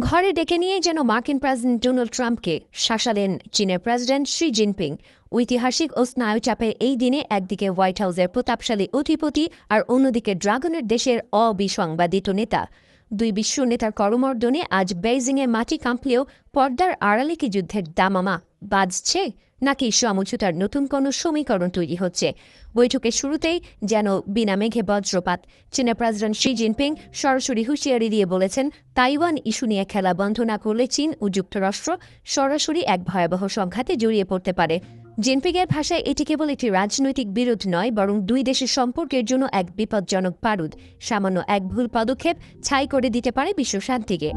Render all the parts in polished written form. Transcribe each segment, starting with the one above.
ঘরে ডেকে নিয়ে যেন মার্কিন প্রেসিডেন্ট ডোনাল্ড ট্রাম্পকে শাসালেন চীনের প্রেসিডেন্ট শি জিনপিং। ঐতিহাসিক ও স্নায়ুচাপের এই দিনে একদিকে হোয়াইট হাউসের প্রতাপশালী অধিপতি আর অন্যদিকে ড্রাগনের দেশের অবিসংবাদিত নেতা। দুই বিশ্ব নেতার করমর্দনে আজ বেইজিংয়ে মাটি কাঁপলেও পর্দার আড়ালে কি যুদ্ধের দামামা বাজছে, নাকি সমঝোতার নতুন কোনো সমীকরণ তৈরি হচ্ছে? বৈঠকের শুরুতেই যেন বিনা মেঘে বজ্রপাত। চীনের প্রেসিডেন্ট শি জিনপিং সরাসরি হুঁশিয়ারি দিয়ে বলেছেন, তাইওয়ান ইস্যু নিয়ে খেলা বন্ধ না করলে চীন ও যুক্তরাষ্ট্র সরাসরি এক ভয়াবহ সংঘাতে জড়িয়ে পড়তে পারে। জিনপিংয়ের ভাষায় এটি কেবল একটি রাজনৈতিক বিরোধ নয়, বরং দুই দেশের সম্পর্কের জন্য এক বিপজ্জনক বারুদ। সামান্য এক ভুল পদক্ষেপ ছাই করে দিতে পারে বিশ্ব শান্তিকে।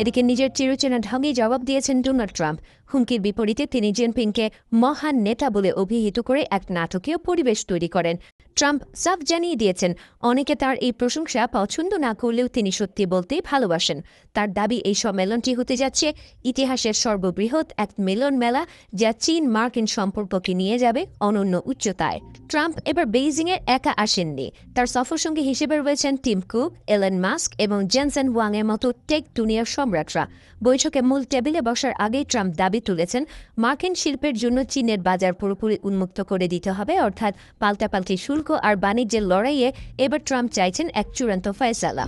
এদিকে নিজের চিরচেনা ঢঙে জবাব দিয়েছেন ডোনাল্ড ট্রাম্প। হুমকির বিপরীতে তিনি জিনপিংকে মহান নেতা বলে অভিহিত করে এক নাটকীয় পরিবেশ তৈরি করেন। ট্রাম্প সাফ জানিয়ে দিয়েছেন, অনেকে তার এই প্রশংসা পছন্দ না করলেও তিনি সত্যি বলতেই ভালোবাসেন। তার দাবি, এই সম্মেলনটি হতে যাচ্ছে ইতিহাসের সর্ববৃহৎ এক মিলন মেলা, যা চীন মার্কিন সম্পর্ককে নিয়ে যাবে অনন্য উচ্চতায়। ট্রাম্প এবার বেইজিংয়ে একা আসেননি। তার সফরসঙ্গী হিসেবে রয়েছেন টিম কুক, এলন মাস্ক এবং জেনসেন ওয়াংয়ের মতো টেক দুনিয়ার সম্রাটরা। বৈঠকে মূল টেবিলে বসার আগেই ট্রাম্প দাবি তুলেছেন, মার্কিন শিল্পের জন্য চীনের বাজার পুরোপুরি উন্মুক্ত করে দিতে হবে, অর্থাৎ পাল্টাপাল্টি শুল্ক আর বাণিজ্যের লড়াইয়ে এবার ট্রাম্প চাইছেন এক চূড়ান্ত ফয়সালা।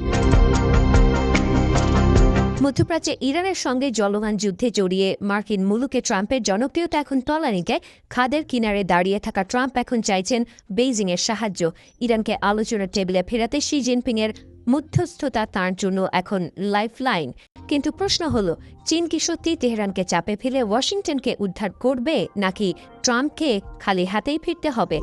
মধ্যপ্রাচ্যে ইরানের সঙ্গে চলমান যুদ্ধে জড়িয়ে মার্কিন মুলুকে ট্রাম্পের জনপ্রিয়তা এখন তলানিতে। খাদের কিনারে দাঁড়িয়ে থাকা ট্রাম্প এখন চাইছেন বেইজিংয়ের সাহায্য। ইরানকে আলোচনার টেবিলে ফেরাতে শি জিনপিংয়ের মধ্যস্থতা তাঁর জন্য এখন লাইফলাইন। কিন্তু প্রশ্ন হলো, চীন কি সত্যি তেহরানকে চাপে ফেলে ওয়াশিংটনকে উদ্ধার করবে, নাকি ট্রাম্পকে খালি হাতেই ফিরতে হবে?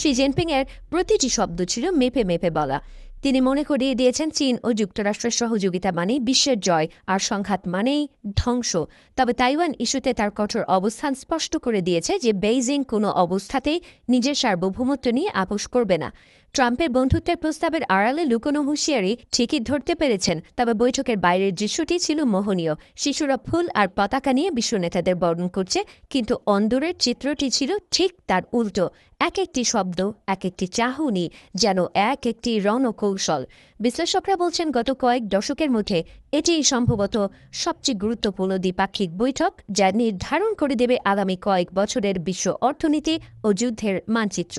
শি জিনপিংয়ের প্রতিটি শব্দ ছিল মেপে মেপে বলা। তিনি মনে করিয়ে দিয়েছেন, চীন ও যুক্তরাষ্ট্রের সহযোগিতা মানেই বিশ্বের জয়, আর সংঘাত মানেই ধ্বংস। তবে তাইওয়ান ইস্যুতে তার কঠোর অবস্থান স্পষ্ট করে দিয়েছে যে বেইজিং কোনো অবস্থাতেই নিজের সার্বভৌমত্ব নিয়ে আপোস করবে না। ট্রাম্পের বন্ধুত্বের প্রস্তাবের আড়ালে লুকোনো হুঁশিয়ারি ঠিকই ধরতে পেরেছেন। তবে বৈঠকের বাইরের দৃশ্যটি ছিল মোহনীয়। শিশুরা ফুল আর পতাকা নিয়ে বিশ্ব নেতাদের বরণ করছে, কিন্তু অন্দরের চিত্রটি ছিল ঠিক তার উল্টো। এক একটি শব্দ, এক একটি চাহনি যেন এক একটি রণকৌশল। বিশ্লেষকরা বলছেন, গত কয়েক দশকের মধ্যে এটিই সম্ভবত সবচেয়ে গুরুত্বপূর্ণ দ্বিপাক্ষিক বৈঠক, যা নির্ধারণ করে দেবে আগামী কয়েক বছরের বিশ্ব অর্থনীতি ও যুদ্ধের মানচিত্র।